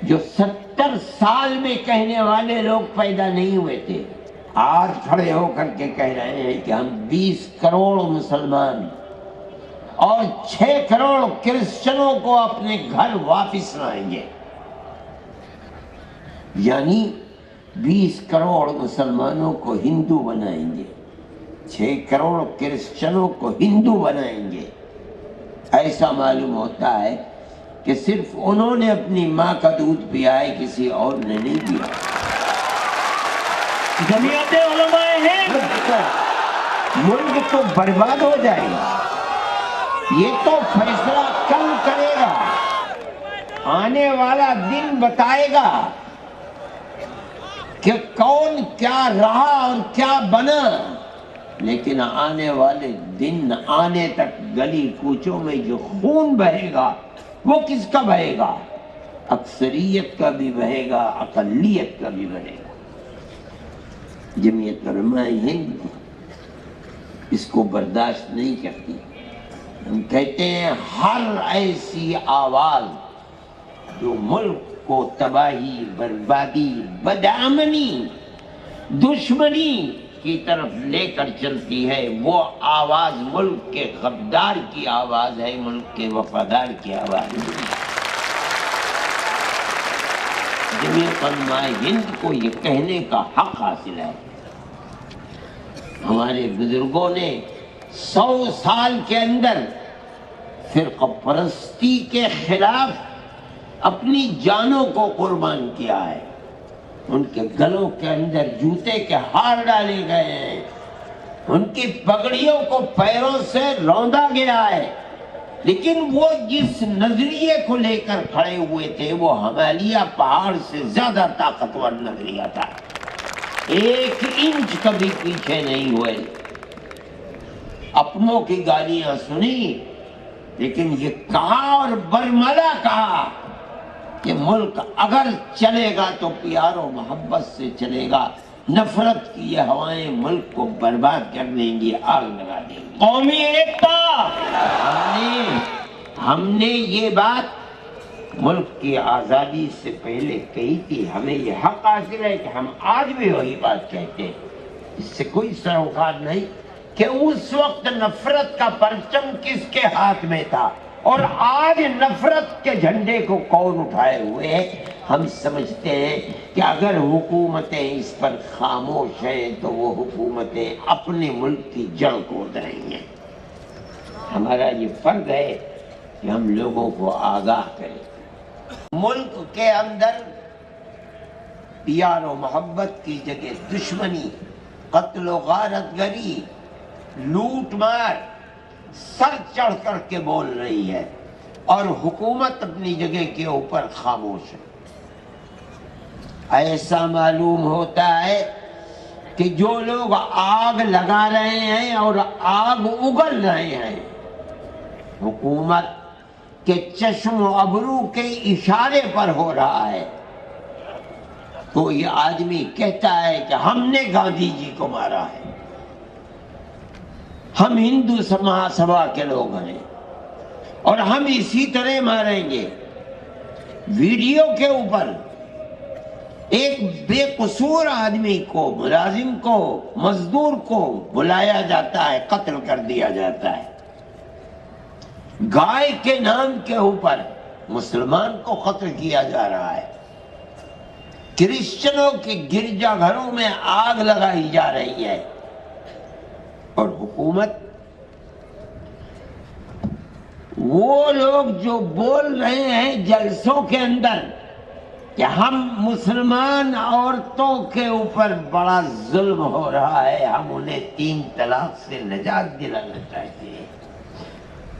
جو 70 سال میں کہنے والے لوگ پیدا نہیں ہوئے تھے، آج کھڑے ہو کر کے کہہ رہے ہیں کہ ہم 20 کروڑ مسلمان اور 6 کروڑ کرسچنوں کو اپنے گھر واپس لائیں گے۔ یعنی 20 کروڑ مسلمانوں کو ہندو بنائیں گے، 6 کروڑ کرسچنوں کو ہندو بنائیں گے۔ ایسا معلوم ہوتا ہے کہ صرف انہوں نے اپنی ماں کا دودھ پیا ہے، کسی اور نے نہیں پیا۔ جمعیت علماء ہند ملک تو برباد ہو جائے گا۔ یہ تو فیصلہ کل کرے گا، آنے والا دن بتائے گا کہ کون کیا رہا اور کیا بنا، لیکن آنے والے دن آنے تک گلی کوچوں میں جو خون بہے گا وہ کس کا بہے گا؟ اکثریت کا بھی بہے گا، اقلیت کا بھی بہے گا۔ جمعیت علماء ہند اس کو برداشت نہیں کرتی۔ ہم کہتے ہیں ہر ایسی آواز جو ملک کو تباہی، بربادی، بدامنی، دشمنی کی طرف لے کر چلتی ہے، وہ آواز ملک کے غدار کی آواز ہے، ملک کے وفادار کی آواز ہے۔ جمعیت علماء ہند کو یہ کہنے کا حق حاصل ہے۔ ہمارے بزرگوں نے 100 سال کے اندر فرقہ پرستی کے خلاف اپنی جانوں کو قربان کیا ہے۔ ان کے گلوں کے اندر جوتے کے ہار ڈالے گئے ہیں، ان کی پگڑیوں کو پیروں سے روندا گیا ہے، لیکن وہ جس نظریے کو لے کر کھڑے ہوئے تھے وہ ہمالیہ پہاڑ سے زیادہ طاقتور نظریہ تھا۔ 1 انچ کبھی پیچھے نہیں ہوئے۔ اپنوں کی گالیاں سنی، لیکن یہ کہا اور برملا کہا کہ ملک اگر چلے گا تو پیار و محبت سے چلے گا، نفرت کی یہ ہوائیں ملک کو برباد کر دیں گی، آگ لگا دیں گی۔ قومی ایکتا، ہم نے یہ بات ملک کی آزادی سے پہلے کہی تھی۔ ہمیں یہ حق حاصل ہے کہ ہم آج بھی وہی بات کہتے ہیں، اس سے کوئی سروکار نہیں کہ اس وقت نفرت کا پرچم کس کے ہاتھ میں تھا اور آج نفرت کے جھنڈے کو کون اٹھائے ہوئے ہے۔ ہم سمجھتے ہیں کہ اگر حکومتیں اس پر خاموش ہیں تو وہ حکومتیں اپنے ملک کی جڑ کھود رہی ہیں۔ ہمارا یہ فرض ہے کہ ہم لوگوں کو آگاہ کریں۔ ملک کے اندر پیار و محبت کی جگہ دشمنی، قتل و غارت گری، لوٹ مار سر چڑھ کر کے بول رہی ہے، اور حکومت اپنی جگہ کے اوپر خاموش ہے۔ ایسا معلوم ہوتا ہے کہ جو لوگ آگ لگا رہے ہیں اور آگ اگل رہے ہیں، حکومت کے چشم و ابرو کے اشارے پر ہو رہا ہے۔ کوئی آدمی کہتا ہے کہ ہم نے گاندھی جی کو مارا ہے، ہم ہندو مہاسبھا کے لوگ ہیں اور ہم اسی طرح ماریں گے۔ ویڈیو کے اوپر ایک بے قصور آدمی کو، ملازم کو، مزدور کو بلایا جاتا ہے، قتل کر دیا جاتا ہے۔ گائے کے نام کے اوپر مسلمان کو قتل کیا جا رہا ہے۔ کرسچنوں کے گرجا گھروں میں آگ لگائی جا رہی ہے، اور حکومت وہ لوگ جو بول رہے ہیں جلسوں کے اندر کہ ہم مسلمان عورتوں کے اوپر بڑا ظلم ہو رہا ہے، ہم انہیں 3 طلاق سے نجات دلانا چاہتے ہیں،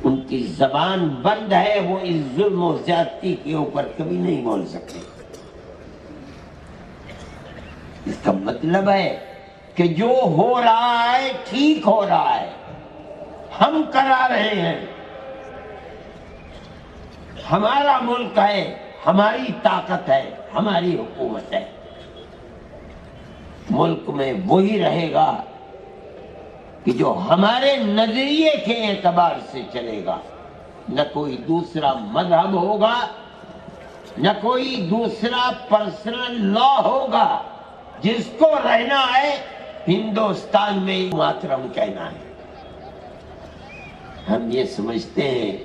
ان کی زبان بند ہے، وہ اس ظلم و زیادتی کے اوپر کبھی نہیں بول سکتے۔ اس کا مطلب ہے کہ جو ہو رہا ہے ٹھیک ہو رہا ہے، ہم کرا رہے ہیں، ہمارا ملک ہے، ہماری طاقت ہے، ہماری حکومت ہے۔ ملک میں وہی رہے گا کہ جو ہمارے نظریے کے اعتبار سے چلے گا، نہ کوئی دوسرا مذہب ہوگا، نہ کوئی دوسرا پرسنل لا ہوگا. جس کو رہنا ہے ہندوستان میں ماترم کہنا ہے. ہم یہ سمجھتے ہیں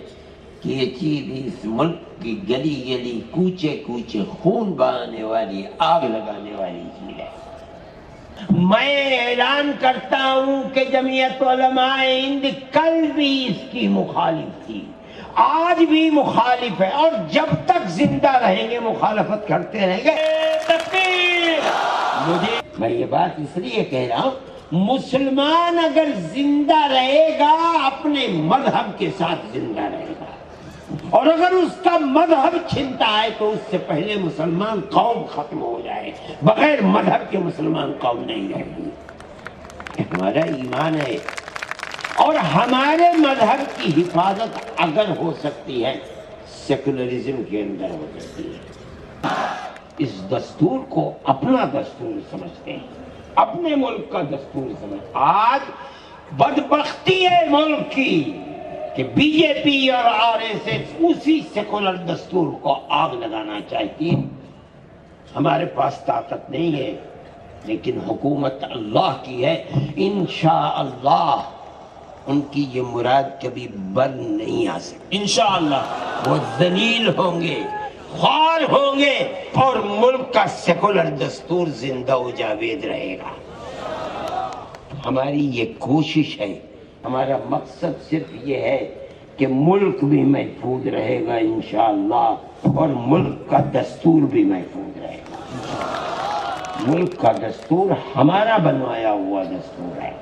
کہ یہ چیز اس ملک کی گلی گلی کوچے کوچے خون بہانے والی آگ لگانے والی چیز ہے. میں اعلان کرتا ہوں کہ جمعیت علماء ہند کل بھی اس کی مخالف تھی، آج بھی مخالف ہے، اور جب تک زندہ رہیں گے مخالفت کرتے رہیں گے. میں یہ بات اس لیے کہہ رہا ہوں، مسلمان اگر زندہ رہے گا اپنے مذہب کے ساتھ زندہ رہے گا، اور اگر اس کا مذہب چھنتا ہے تو اس سے پہلے مسلمان قوم ختم ہو جائے. بغیر مذہب کے مسلمان قوم نہیں رہے گی. ہمارا ایمان ہے، اور ہمارے مذہب کی حفاظت اگر ہو سکتی ہے سیکولرزم کے اندر ہو سکتی ہے. اس دستور کو اپنا دستور سمجھتے ہیں، اپنے ملک کا دستور سمجھتے. آج بدبختی ہے ملک کی کہ بی جے پی اور آر ایس ایس اسی سیکولر دستور کو آگ لگانا چاہتی ہے. ہمارے پاس طاقت نہیں ہے، لیکن حکومت اللہ کی ہے. انشاءاللہ ان کی یہ مراد کبھی بر نہیں آ سکتی. انشاءاللہ وہ ذلیل ہوں گے، خوار ہوں گے، اور ملک کا سیکولر دستور زندہ و جاوید رہے گا. ہماری یہ کوشش ہے، ہمارا مقصد صرف یہ ہے کہ ملک بھی محفوظ رہے گا انشاءاللہ، اور ملک کا دستور بھی محفوظ رہے گا. ملک کا دستور ہمارا بنوایا ہوا دستور ہے.